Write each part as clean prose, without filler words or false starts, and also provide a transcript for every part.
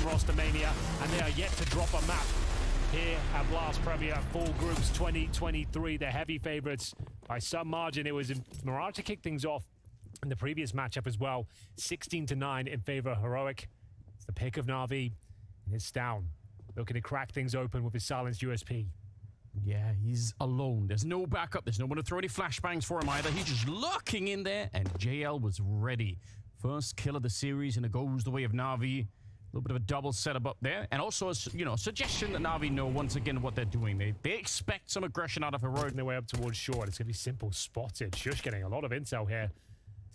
in roster mania, and they are yet to drop a map here at Blast Premier Full Groups 2023. They're heavy favorites by some margin. It was Mirage to kick things off in the previous matchup as well. 16-9 in favor of Heroic. It's the pick of NaVi, and it's down. Looking to crack things open with his silenced USP. Yeah, he's alone. There's no backup. There's no one to throw any flashbangs for him either. He's just lurking in there, and JL was ready. First kill of the series, and it goes the way of NaVi. A little bit of a double setup up there. And also, a, suggestion that NaVi know once again what they're doing. They expect some aggression out of Heroic. Working their way up towards short. It's going to be simple spotted. Sjuush getting a lot of intel here.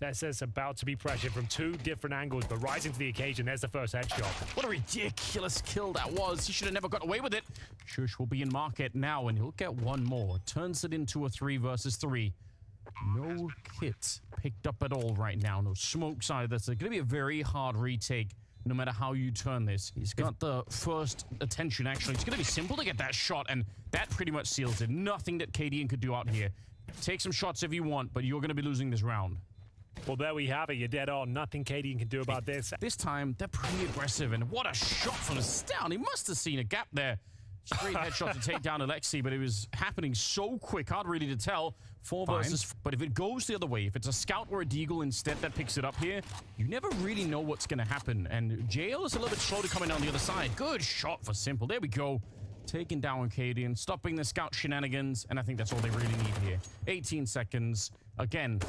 Tessa's about to be pressured from two different angles, but rising to the occasion. There's the first headshot. What a ridiculous kill that was. He should have never got away with it. Sjuush will be in market now, and he'll get one more. Turns it into a 3 versus 3. No kit picked up at all right now. No smokes either. So it's going to be a very hard retake, no matter how you turn this. He's got the first attention, actually. It's going to be simple to get that shot, and that pretty much seals it. Nothing that KDN could do out here. Take some shots if you want, but you're going to be losing this round. Well, there we have it. You're dead on. Nothing KDN can do about this. This time, they're pretty aggressive, and what a shot from Stown. He must have seen a gap there. Straight headshot to take down Alexi, but it was happening so quick, hard really to tell. 4 versus... But if it goes the other way, if it's a scout or a deagle instead that picks it up here, you never really know what's going to happen. And JL is a little bit slow to coming down the other side. Good shot for Simple. There we go. Taking down KDN, stopping the scout shenanigans, and I think that's all they really need here. 18 seconds. Again,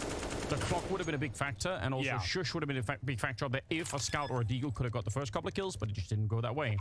the clock would have been a big factor, and also Sjuush would have been a big factor there if a scout or a deagle could have got the first couple of kills, but it just didn't go that way.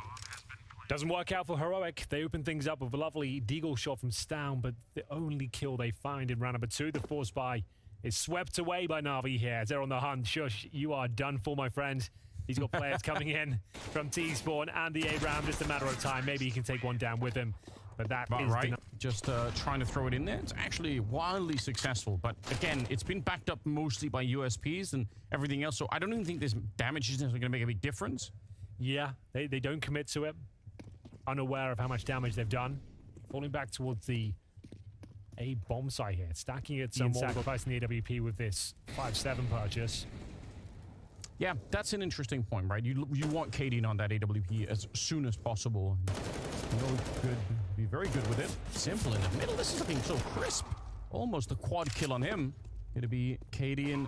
Doesn't work out for Heroic. They open things up with a lovely deagle shot from Stown, but the only kill they find in round number 2, the force buy, is swept away by NaVi here. They're on the hunt. Sjuush, you are done for, my friend. He's got players coming in from T-Spawn and the A-Ram. Just a matter of time. Maybe he can take one down with him. But that is right. Just trying to throw it in there. It's actually wildly successful. But again, it's been backed up mostly by USPs and everything else. So I don't even think this damage is necessarily going to make a big difference. Yeah, they don't commit to it. Unaware of how much damage they've done. Falling back towards the A bomb site here. Stacking it some more. Sacrificing the AWP with this 5-7 purchase. Yeah, that's an interesting point, right? You want KDN on that AWP as soon as possible. Could be very good with it. Simple in the middle. This is looking so crisp. Almost a quad kill on him. It'll be KDN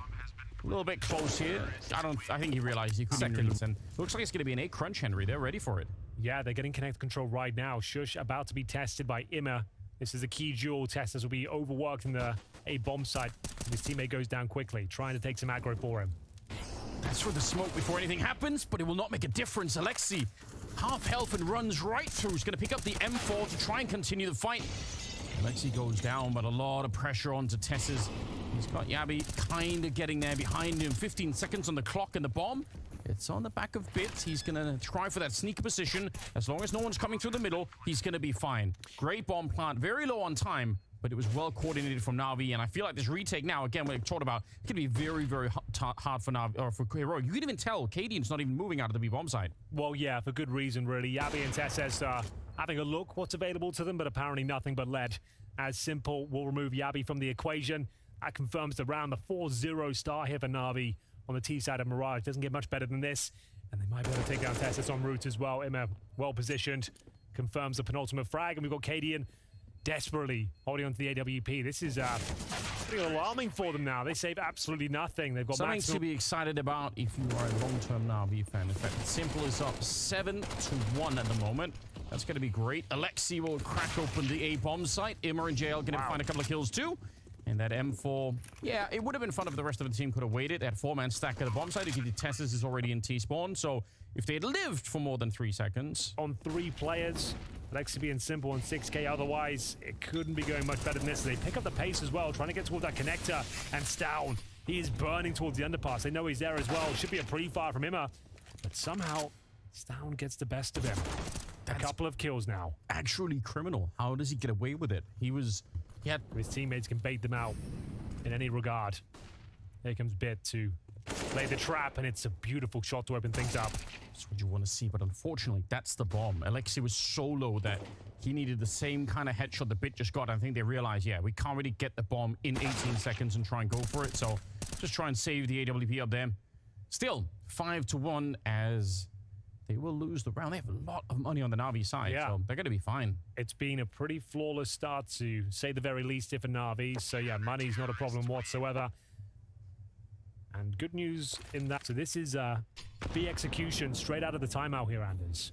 a little bit close here. I think he realized he couldn't release, and looks like it's going to be an A crunch, Henry. They're ready for it. Yeah, they're getting connect control right now. Sjuush about to be tested by Immer. This is a key duel. Testers will be overworked in the A bomb site. His teammate goes down quickly, trying to take some aggro for him. That's for the smoke before anything happens, but it will not make a difference. Alexi, half health and runs right through. He's going to pick up the M4 to try and continue the fight. Alexi goes down, but a lot of pressure onto Tesses. He's got Yabi kind of getting there behind him. 15 seconds on the clock and the bomb. It's on the back of Bits. He's going to try for that sneaker position. As long as no one's coming through the middle, he's going to be fine. Great bomb plant. Very low on time, but it was well coordinated from NaVi, and I feel like this retake now, again, what I talked about, it could be very, very hard for NaVi, or for Heroic. You can even tell KDN's not even moving out of the B bomb side. Well, yeah, for good reason, really. Yabi and Tesses are having a look what's available to them, but apparently nothing but lead. As Simple will remove Yabi from the equation. That confirms the round. The 4-0 star here for NaVi on the T side of Mirage. Doesn't get much better than this, and they might be able to take down Tesses en route as well. Immer well positioned, confirms the penultimate frag, and we've got KDN desperately holding on to the AWP. This is pretty alarming for them now. They save absolutely nothing. They've got something to be excited about if you are a long-term NaVi fan. In fact, Simple is up 7-1 at the moment. That's going to be great. Alexi will crack open the A bomb site. Immer and JL going to find a couple of kills too. And that M4, yeah, it would have been fun if the rest of the team could have waited. That 4-man stack at the bomb site. If you did Tesses is already in T-spawn. So if they had lived for more than 3 seconds. On 3 players, Alexi being Simple and 6K. Otherwise, it couldn't be going much better than this. They pick up the pace as well, trying to get towards that connector. And Stown, he is burning towards the underpass. They know he's there as well. Should be a pre-fire from Immer. But somehow, Stown gets the best of him. That's a couple of kills now. Actually criminal. How does he get away with it? His teammates can bait them out in any regard. Here comes Bit to lay the trap, and it's a beautiful shot to open things up. That's what you want to see, but unfortunately, that's the bomb. Alexi was so low that he needed the same kind of headshot the Bit just got. I think they realized, yeah, we can't really get the bomb in 18 seconds and try and go for it, so just try and save the AWP up there. Still, 5-1 as they will lose the round. They have a lot of money on the NaVi side, so they're going to be fine. It's been a pretty flawless start, to say the very least, if for NaVi. So yeah, money's not a problem whatsoever. And good news in that. So this is B execution straight out of the timeout here, Anders.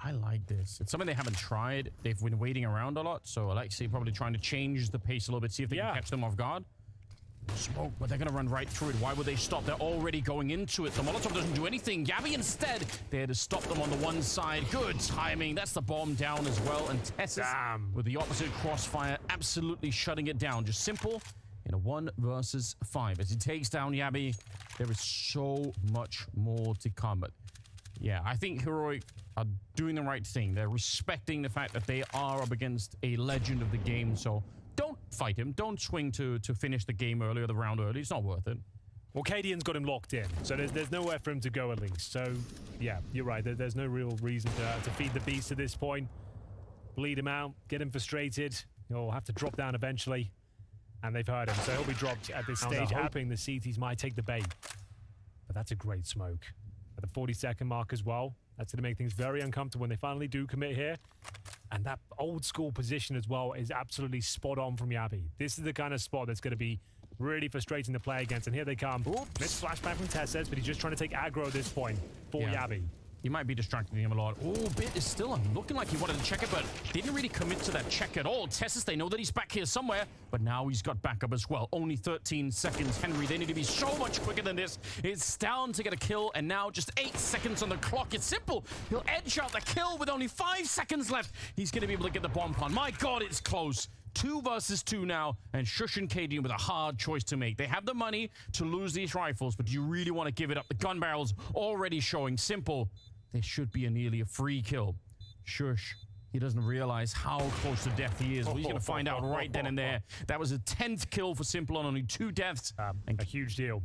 I like this. It's something they haven't tried. They've been waiting around a lot, so Alexi probably trying to change the pace a little bit, see if they can catch them off guard. Smoke, but they're going to run right through it. Why would they stop? They're already going into it. The Molotov doesn't do anything. Gabby instead, they had to stop them on the one side. Good timing. That's the bomb down as well. And Tessus with the opposite crossfire, absolutely shutting it down. Just simple in a 1 versus 5. As he takes down Yabby, there is so much more to come. But yeah, I think Heroic are doing the right thing. They're respecting the fact that they are up against a legend of the game. So don't fight him. Don't swing to finish the game early or the round early. It's not worth it. Well, Cadian's got him locked in, so there's nowhere for him to go at least. So, yeah, you're right. There's no real reason to feed the beast at this point. Bleed him out, get him frustrated. He'll have to drop down eventually. And they've heard him, so he'll be dropped at this stage, hoping the CTs might take the bait. But that's a great smoke. At the 40-second mark as well. That's going to make things very uncomfortable when they finally do commit here. And that old school position as well is absolutely spot on from Yabby. This is the kind of spot that's going to be really frustrating to play against. And here they come. Missed flashback from Tessus, but he's just trying to take aggro at this point for Yabby. He might be distracting him a lot. Oh, Bit is still looking like he wanted to check it, but didn't really commit to that check at all. Tessus, they know that he's back here somewhere, but now he's got backup as well. Only 13 seconds. Henry, they need to be so much quicker than this. It's down to get a kill, and now just 8 seconds on the clock. It's simple. He'll edge out the kill with only 5 seconds left. He's going to be able to get the bomb plant. My God, it's close. 2 versus 2 now, and Shush and Cadian with a hard choice to make. They have the money to lose these rifles, but do you really want to give it up? The gun barrel's already showing. Simple. There should be nearly a free kill. Shush, he doesn't realize how close to death he is. Well, he's going to find out right then and there. That was a 10th kill for Simple on only 2 deaths. A huge deal.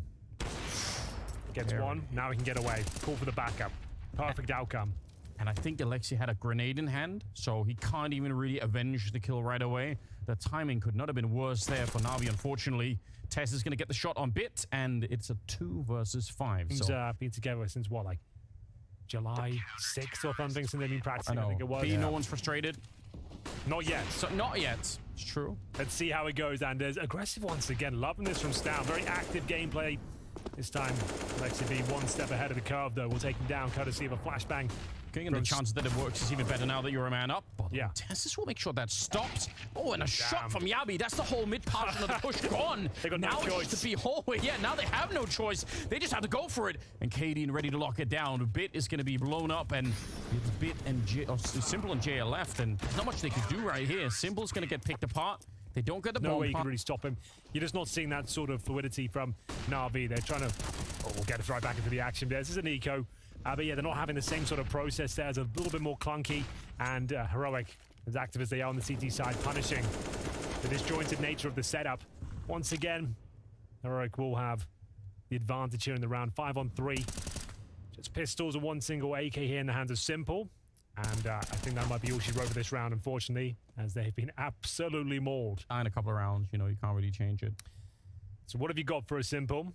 Gets one. Now he can get away. Call for the backup. Perfect outcome. And I think Alexi had a grenade in hand, so he can't even really avenge the kill right away. The timing could not have been worse there for NaVi, unfortunately. Tess is going to get the shot on Bit, and it's a 2 versus 5. He's been together since what, like July 6th or something, since they've been practicing, I think it was. No one's frustrated. Not yet. So, not yet. It's true. Let's see how it goes, Anders. Aggressive once again. Loving this from Stown. Very active gameplay. This time, Alexi being 1 step ahead of the curve, though. We'll take him down, courtesy of a flashbang. And the chances that it works is even better now that you're a man up. But Tessus will make sure that stops. Oh, and a shot from Yabby. That's the whole mid portion of the push gone. They got now no choice. It's to be hallway. Yeah, now they have no choice. They just have to go for it. And Cadian ready to lock it down. Bit is going to be blown up, and it's Bit and Simple and Jay are left, and there's not much they can do right here. Simple's going to get picked apart. They don't get the bomb. No way you can really stop him. You're just not seeing that sort of fluidity from NaVi. They're trying to get us right back into the action. This is a Niko. But yeah, they're not having the same sort of process there. It's a little bit more clunky, and Heroic, as active as they are on the CT side, punishing the disjointed nature of the setup. Once again, Heroic will have the advantage here in the round. 5 on 3. Just pistols and 1 single AK here in the hands of Simple. And I think that might be all she wrote for this round, unfortunately, as they've been absolutely mauled. In a couple of rounds, you can't really change it. So what have you got for a Simple?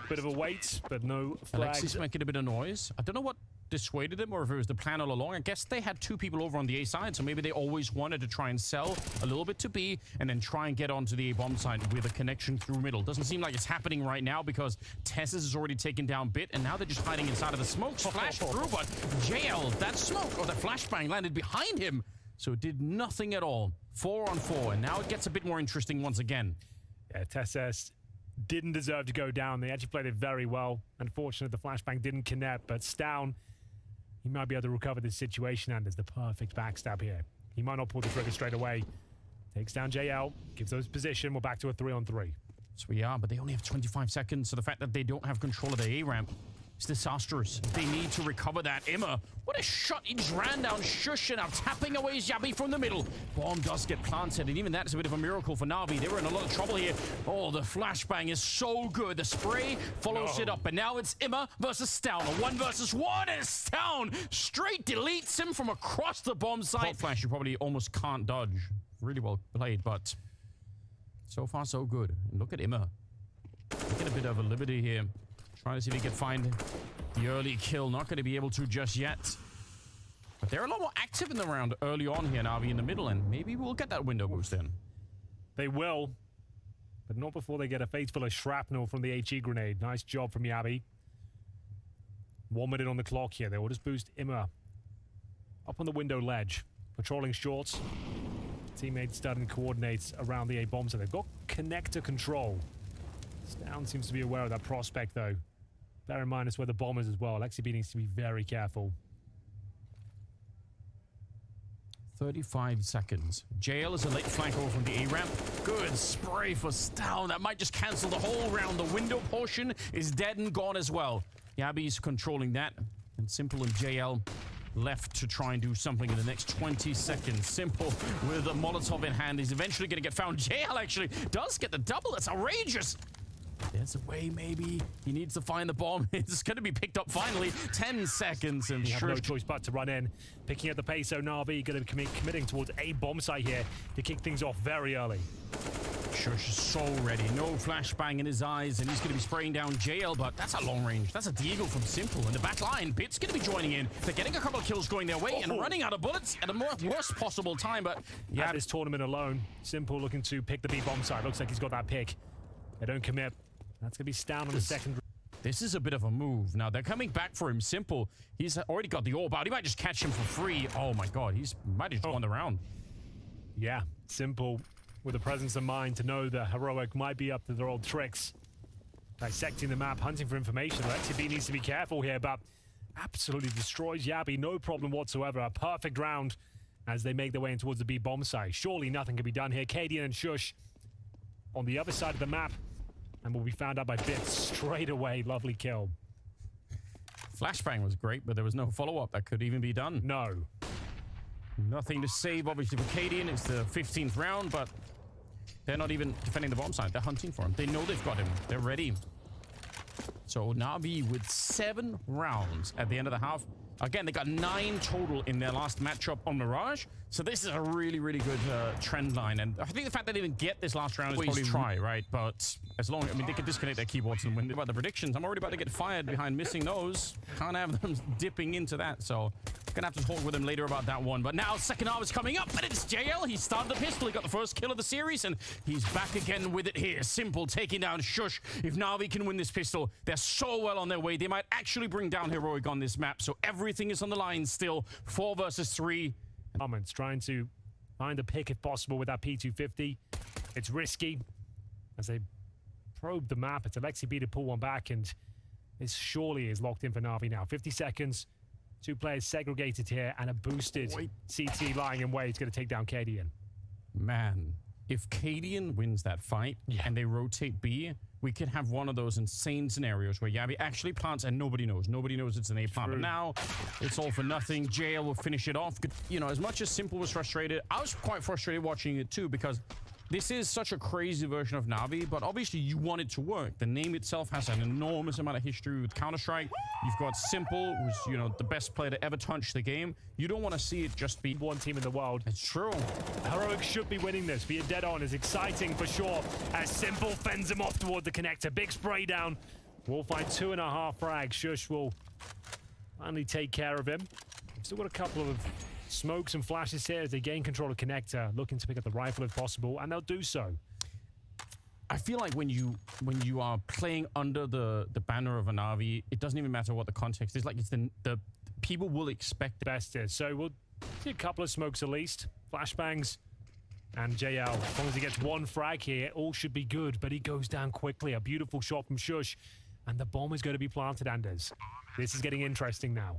Bit of a wait, but no flags. Alexi's making a bit of noise. I don't know what dissuaded them, or if it was the plan all along. I guess they had 2 people over on the A side, so maybe they always wanted to try and sell a little bit to B, and then try and get onto the A bomb side with a connection through middle. Doesn't seem like it's happening right now, because Tessus has already taken down Bit, and now they're just hiding inside of the smoke. Flash through, but JL, that smoke, or that flashbang landed behind him, so it did nothing at all. 4 on 4, and now it gets a bit more interesting once again. Yeah, Tessus didn't deserve to go down. They actually played it very well. Unfortunately, the flashbang didn't connect, but Stown, he might be able to recover this situation, and there's the perfect backstab here. He might not pull the trigger straight away. Takes down JL, gives those position. We're back to a 3 on 3. So we are, but they only have 25 seconds, so the fact that they don't have control of the A ramp is disastrous. They need to recover that. Emma, what a shot. He just ran down Shush, and now tapping away Yabby from the middle. Bomb does get planted, and even that is a bit of a miracle for NaVi. They were in a lot of trouble here. Oh, the flashbang is so good. The spray follows it up, and now it's Emma versus Stown. A 1 versus 1, and Stown straight deletes him from across the bomb site. Hot flash you probably almost can't dodge. Really well played, but so far so good. And look at Emma. Taking a bit of a liberty here. Trying to see if he can find The early kill, not going to be able to just yet. But they're a lot more active in the round early on here, NaVi in the middle, and maybe we'll get that window boost in. They will, but not before they get a face full of shrapnel from the HE grenade. Nice job from Yabi. 1 minute on the clock here. They will just boost Imma up on the window ledge, patrolling shorts. Teammates starting to coordinate around the A bomb, so they've got connector control. Down seems to be aware of that prospect, though. Bear in mind it's where the bomb is as well. LexiB needs to be very careful. 35 seconds. JL is a late flank over from the A ramp. Good spray for Stow. That might just cancel the whole round. The window portion is dead and gone as well. Yabi's controlling that, and Simple and JL left to try and do something in the next 20 seconds. Simple with a Molotov in hand. He's eventually going to get found. JL actually does get the double. That's outrageous. There's a way, maybe. He needs to find the bomb. It's going to be picked up finally. 10 seconds, and you have no choice but to run in. Picking up the pace, so NaVi going to be committing towards a bomb site here to kick things off very early. Shush is so ready. No flashbang in his eyes, and he's going to be spraying down JL, but that's a long range. That's a deagle from Simple. In the back line, Bit's going to be joining in. They're getting a couple of kills going their way and running out of bullets at a worst possible time, but yeah. At this tournament alone, Simple looking to pick the B bomb site. Looks like he's got that pick. They don't commit. That's going to be Stown on the second. This is a bit of a move. Now, they're coming back for him. Simple. He's already got the orb out. He might just catch him for free. Oh, my God. He might have just won the round. Yeah, Simple with the presence of mind to know that Heroic might be up to their old tricks. Dissecting the map, hunting for information. LexiB needs to be careful here, but absolutely destroys Yabi. No problem whatsoever. A perfect round as they make their way in towards the B bomb site. Surely nothing can be done here. Cadian and Shush on the other side of the map. And will be found out by Bits straight away. Lovely kill. Flashbang was great, but there was no follow-up that could even be done. No. Nothing to save, obviously, for Cadian. It's the 15th round, but they're not even defending the bomb site. They're hunting for him. They know they've got him. They're ready. So NaVi with 7 rounds at the end of the half. Again, they got 9 total in their last matchup on Mirage. So this is a really, really good trend line. And I think the fact that they didn't get this last round is probably try, right? But as long as, I mean, they could disconnect their keyboards and win. About the predictions, I'm already about to get fired behind missing those. Can't have them dipping into that. So gonna have to talk with him later about that one. But now second half is coming up, and it's JL. He started the pistol. He got the first kill of the series, and he's back again with it here. Simple taking down Shush. If NaVi can win this pistol, they're so well on their way. They might actually bring down Heroic on this map. So everything is on the line still. 4 versus 3. Comments trying to find a pick if possible with that P250. It's risky as they probe the map. It's LexiB to pull one back, and this surely is locked in for NaVi now. 50 seconds. 2 players segregated here, and a boosted CT lying in wait is going to take down Cadian. Man, if Cadian wins that fight and they rotate B, we could have one of those insane scenarios where Yabi actually plants and nobody knows. Nobody knows it's an A plant. But now, it's all for nothing. JL will finish it off. You know, as much as Simple was frustrated, I was quite frustrated watching it too, because this is such a crazy version of NaVi, but obviously you want it to work. The name itself has an enormous amount of history with Counter-Strike. You've got Simple, who's, you know, the best player to ever touch the game. You don't want to see it just be one team in the world. It's true. Heroic should be winning this. Being dead on is exciting for sure, as Simple fends him off toward the connector. Big spray down. We'll find 2.5 frags. Shush will finally take care of him. Still got a couple of smokes and flashes here as they gain control of connector, looking to pick up the rifle if possible, and they'll do so. I feel like when you are playing under the banner of a NaVi, it doesn't even matter what the context is. Like, it's the people will expect the best is. So we'll see a couple of smokes at least, flashbangs, and JL. As long as he gets 1 frag here, all should be good. But he goes down quickly. A beautiful shot from Shush, and the bomb is going to be planted. Anders, this is getting interesting now.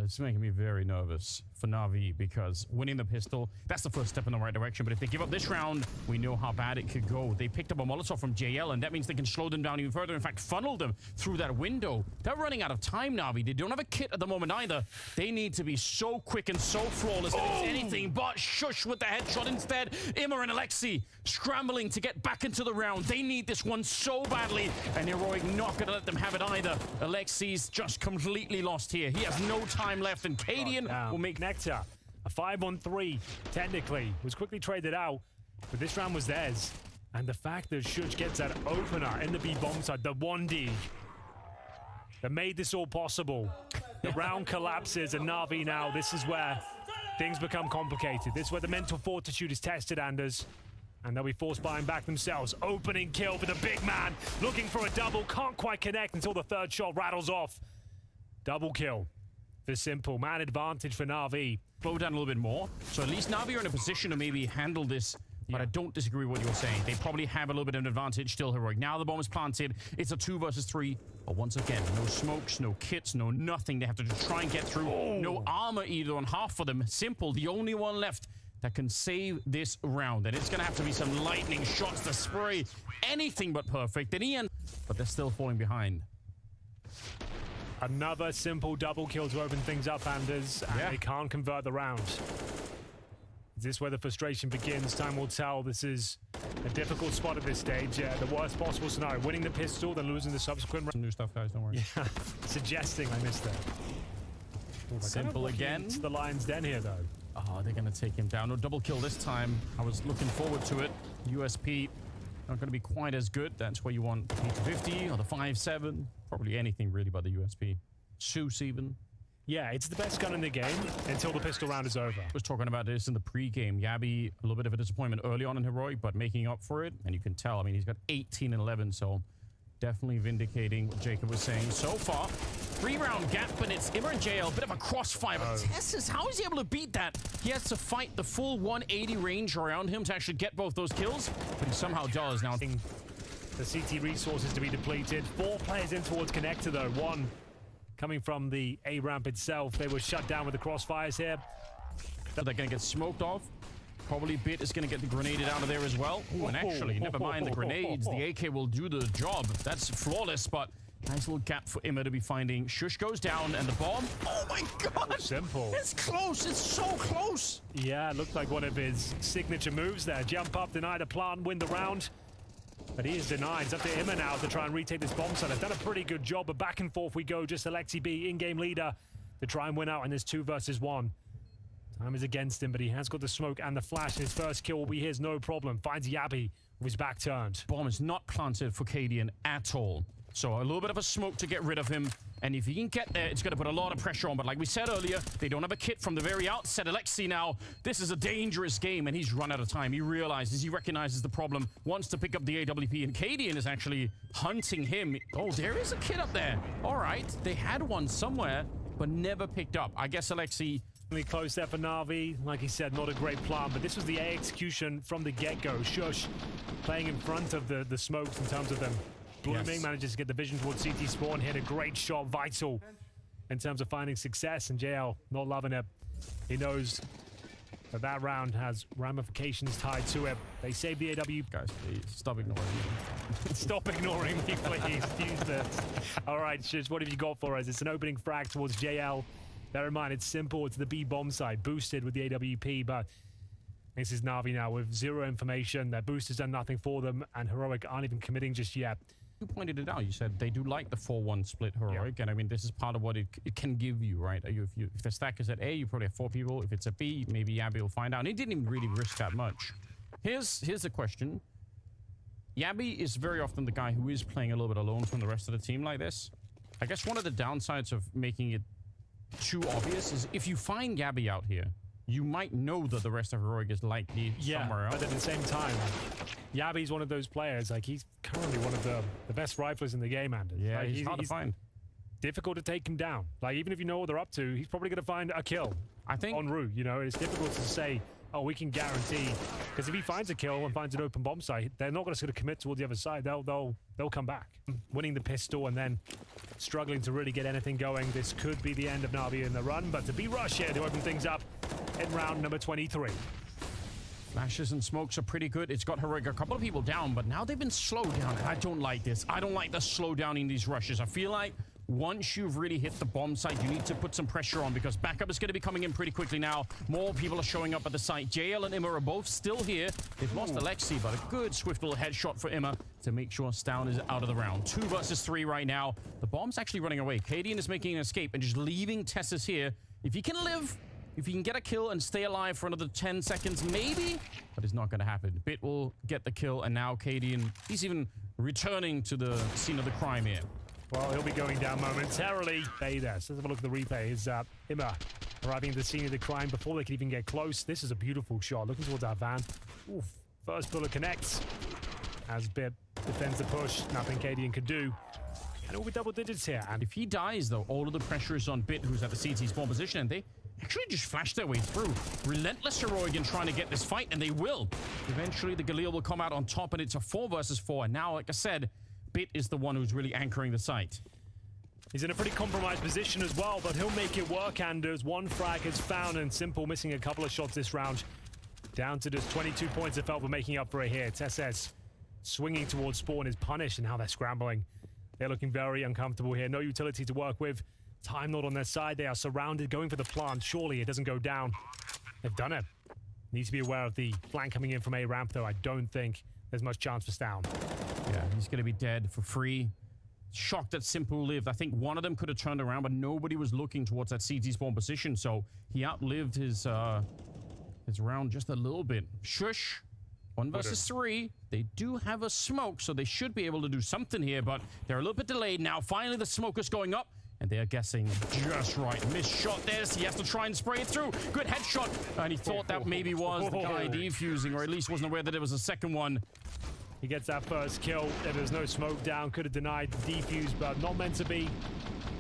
It's making me very nervous for NaVi, because winning the pistol, that's the first step in the right direction. But if they give up this round, we know how bad it could go. They picked up a Molotov from JL, and that means they can slow them down even further. In fact, funnel them through that window. They're running out of time, NaVi. They don't have a kit at the moment either. They need to be so quick and so flawless that it's anything but. Shush with the headshot instead. Imma and Alexi scrambling to get back into the round. They need this one so badly, and Heroic not going to let them have it either. Alexi's just completely lost here. He has no time left, and Cadian will make Nectar. A 5-on-3, technically, was quickly traded out, but this round was theirs. And the fact that Shush gets that opener in the B bomb side, the 1D, that made this all possible. The round collapses, and NaVi now, this is where things become complicated. This is where the mental fortitude is tested, Anders. And they'll be forced buying back themselves. Opening kill for the big man, looking for a double, can't quite connect until the third shot rattles off. Double kill for Simple, man advantage for NaVi. Slow down a little bit more, so at least NaVi are in a position to maybe handle this. But I don't disagree with what you're saying. They probably have a little bit of an advantage still, Heroic. Now the bomb is planted. It's a 2 versus 3. But once again, no smokes, no kits, no nothing. They have to just try and get through. Oh. No armor either on half of them. Simple, the only one left that can save this round. And it's going to have to be some lightning shots to spray. Anything but perfect. And Ian, but they're still falling behind. Another Simple double kill to open things up, Anders. And they can't convert the round. Is this where the frustration begins? Time will tell. This is a difficult spot at this stage. The worst possible scenario. Winning the pistol, then losing the subsequent round. Some new stuff, guys. Don't worry. Yeah, suggesting I missed that. Simple again. The lion's den here, though. Oh, they're going to take him down. No double kill this time. I was looking forward to it. USP not going to be quite as good. That's where you want the P250 or the 5.7. Probably anything really but the USP. Zeus even. Yeah, it's the best gun in the game until the pistol round is over. I was talking about this in the pre-game. Yabi, a little bit of a disappointment early on in Heroic, but making up for it. And you can tell, I mean, he's got 18 and 11, so definitely vindicating what Jacob was saying. So far, 3-round gap, but it's MIBR and JL, bit of a crossfire. But Tessus, how is he able to beat that? He has to fight the full 180 range around him to actually get both those kills, but he somehow does now. The CT resources to be depleted. 4 players in towards connector, though. 1 coming from the A ramp itself. They were shut down with the crossfires here. They're going to get smoked off. Probably Bit is going to get the grenaded out of there as well. Ooh, and actually, never mind the grenades. The AK will do the job. That's flawless, but nice little gap for MIBR to be finding. Shush goes down, and the bomb. Oh my god! Simple. It's close. It's so close. Yeah, it looked like one of his signature moves there. Jump up, deny the plant, win the round. But he is denied. It's up to MIBR now to try and retake this bomb site. They've done a pretty good job, but back and forth we go. Just Alexi B, in-game leader, to try and win out in this 2 versus 1. Time is against him, but he has got the smoke and the flash. His first kill will be his, no problem. Finds Yabi with his back turned. Bomb is not planted for Cadian at all. So a little bit of a smoke to get rid of him. And if he can get there, it's going to put a lot of pressure on. But like we said earlier, they don't have a kit from the very outset. Alexi now, this is a dangerous game, and he's run out of time. He realizes, he recognizes the problem, wants to pick up the AWP, and Cadian is actually hunting him. Oh, there is a kit up there. All right, they had one somewhere, but never picked up. I guess Alexi... Close there for NaVi. Like he said, not a great plan, but this was the A execution from the get-go. Shush playing in front of the smokes in terms of them blooming, manages to get the vision towards CT spawn, hit a great shot, vital in terms of finding success, and JL not loving it. He knows that that round has ramifications tied to it. They save the AW. Guys, please, stop ignoring me. Stop ignoring me, please. Use this. All right, Shush, what have you got for us? It's an opening frag towards JL. Bear in mind, it's Simple. It's the B bomb side, boosted with the AWP, but this is NaVi now with 0 information. Their boost has done nothing for them, and Heroic aren't even committing just yet. You pointed it out. You said they do like the 4-1 split Heroic, and I mean, this is part of what it can give you, right? If the stack is at A, you probably have 4 people. If it's at B, maybe Yabi will find out. And he didn't even really risk that much. Here's the question. Yabi is very often the guy who is playing a little bit alone from the rest of the team like this. I guess one of the downsides of making it too obvious is if you find Yabi out here, you might know that the rest of Heroic is likely somewhere else. But at the same time, Yabi's one of those players, like he's currently one of the best riflers in the game, Anders. Yeah, like, he's hard to find. Difficult to take him down. Like, even if you know what they're up to, he's probably going to find a kill. I think en route, you know, it's difficult to say, oh, we can guarantee, because if he finds a kill and finds an open bomb site, they're not going to sort of commit towards the other side. They'll come back. Winning the pistol and then struggling to really get anything going. This could be the end of NaVi in the run, but to be Rush here to open things up in round number 23. Flashes and smokes are pretty good. It's got Heroic a couple of people down, but now they've been slowed down. I don't like this. I don't like the slow down in these rushes. I feel like once you've really hit the bomb site, you need to put some pressure on because backup is going to be coming in pretty quickly now. More people are showing up at the site. JL and MIBR are both still here. They've lost Alexi, but a good swift little headshot for MIBR to make sure Stown is out of the round. 2 versus 3 right now. The bomb's actually running away. Cadian is making an escape and just leaving Tessus here. If he can live, if he can get a kill and stay alive for another 10 seconds, maybe, but it's not going to happen. Bit will get the kill, and now Cadian, he's even returning to the scene of the crime here. Well, he'll be going down momentarily. Stay there. So let's have a look at the replay. Is Imma arriving at the scene of the crime before they can even get close. This is a beautiful shot. Looking towards our van. Oof. First bullet connects. As BIP defends the push. Nothing Cadian can do. And it will be double digits here. And If he dies, though, all of the pressure is on Bit, who's at the CT spawn position, and they actually just flash their way through. Relentless heroic in trying to get this fight, and they will. Eventually, the Galil will come out on top, and it's a 4 versus 4. And now, like I said, Bit is the one who's really anchoring the site. he's in a pretty compromised position as well, but he'll make it work, Anders. One frag is found, and Simple missing a couple of shots this round. Down to just 22 points it felt for making up for it here. TSS swinging towards spawn is punished, and how they're scrambling. They're looking very uncomfortable here. No utility to work with. Time not on their side. They are surrounded, going for the plant. Surely it doesn't go down. They've done it. Need to be aware of the flank coming in from A ramp, though. I don't think there's much chance for Stown. Yeah, he's going to be dead for free. Shocked that Simple lived. I think one of them could have turned around, but nobody was looking towards that CT spawn position, so he outlived his round just a little bit. Shush. 1 versus 3. They do have a smoke, so they should be able to do something here, but they're a little bit delayed now. Finally, the smoke is going up, and they are guessing just right. Missed shot there. He has to try and spray it through. Good headshot, and he thought that maybe was the guy defusing, or at least wasn't aware that it was a second one. He gets that first kill. There's no smoke down. Could have denied the defuse, but not meant to be.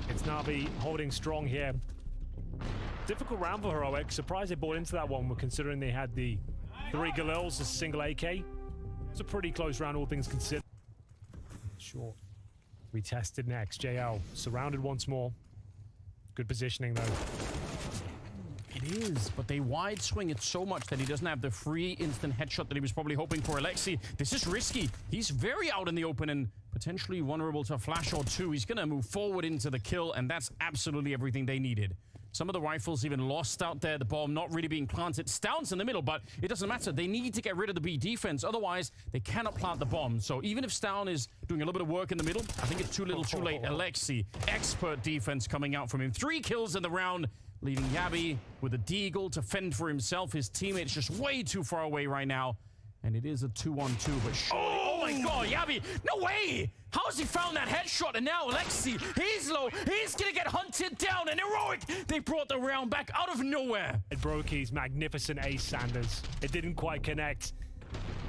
It's NaVi holding strong here. Difficult round for Heroic. Surprised they bought into that one, considering they had the 3 Galils, a single AK. It's a pretty close round, all things considered. Short. We tested next. JL surrounded once more. Good positioning, though. It is, but they wide swing it so much that he doesn't have the free instant headshot that he was probably hoping for. Alexi, this is risky. He's very out in the open and potentially vulnerable to a flash or two. He's going to move forward into the kill, and that's absolutely everything they needed. Some of the rifles even lost out there. The bomb not really being planted. Stown's in the middle, but it doesn't matter. They need to get rid of the B defense. Otherwise, they cannot plant the bomb. So even if Stown is doing a little bit of work in the middle, I think it's too little too late. Alexi, expert defense coming out from him. 3 kills in the round, leaving Yabi with a deagle to fend for himself. His teammates just way too far away right now. And it is a 2-on-2, but surely... Oh my god, Yabi! No way! How has he found that headshot? And now Alexi, he's low. He's gonna get hunted down. And Heroic, they brought the round back out of nowhere. It broke his magnificent ace, Sanders. It didn't quite connect.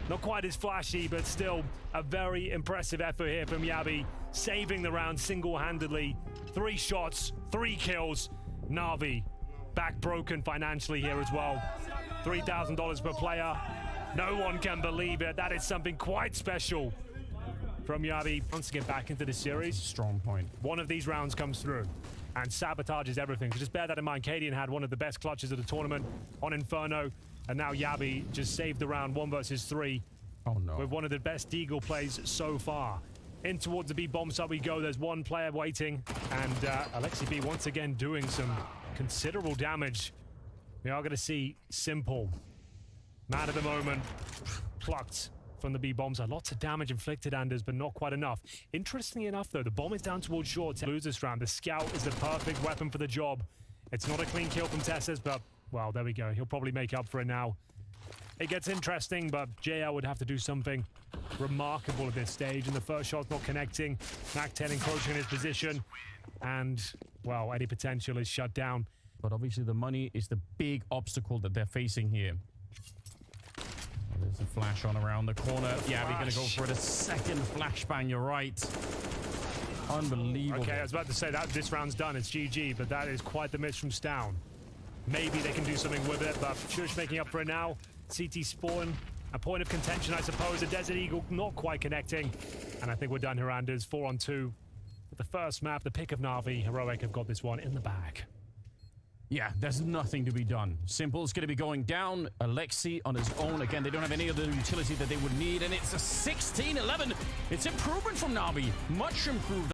Not quite as flashy, but still a very impressive effort here from Yabi. Saving the round single-handedly. 3 shots, 3 kills. NaVi back broken financially here as well. $3,000 per player. No one can believe it. That is something quite special from Yabi. Wants to get back into the series. Strong point. One of these rounds comes through and sabotages everything. So just bear that in mind. Cadian had one of the best clutches of the tournament on Inferno. And now Yabi just saved the round 1 versus 3. Oh no. With one of the best deagle plays so far. In towards the B bomb site we go. There's one player waiting. And Alexi B once again doing some considerable damage. We are going to see Simple. Man of the moment, plucked from the B bomb site. Lots of damage inflicted, Anders, but not quite enough. Interestingly enough, though, the bomb is down towards short. Lose this round. The scout is the perfect weapon for the job. It's not a clean kill from Tesses, but, well, there we go. He'll probably make up for it now. It gets interesting, but JL would have to do something remarkable at this stage, and the first shot's not connecting. Mac-10 encroaching in his position, and, well, any potential is shut down. But obviously the money is the big obstacle that they're facing here. There's a flash on around the corner. Yeah, we're going to go for it. A second flashbang, you're right. Unbelievable. Okay, I was about to say that this round's done. It's GG, but that is quite the miss from Stown. Maybe they can do something with it, but Shush making up for it now. CT spawn, a point of contention, I suppose. A Desert Eagle not quite connecting. And I think we're done here, Anders. 4-on-2. With the first map, the pick of NaVi. Heroic have got this one in the bag. Yeah, there's nothing to be done. Simple's going to be going down. Alexi on his own. Again, they don't have any other utility that they would need. And it's a 16-11. It's improvement from NaVi. Much improved.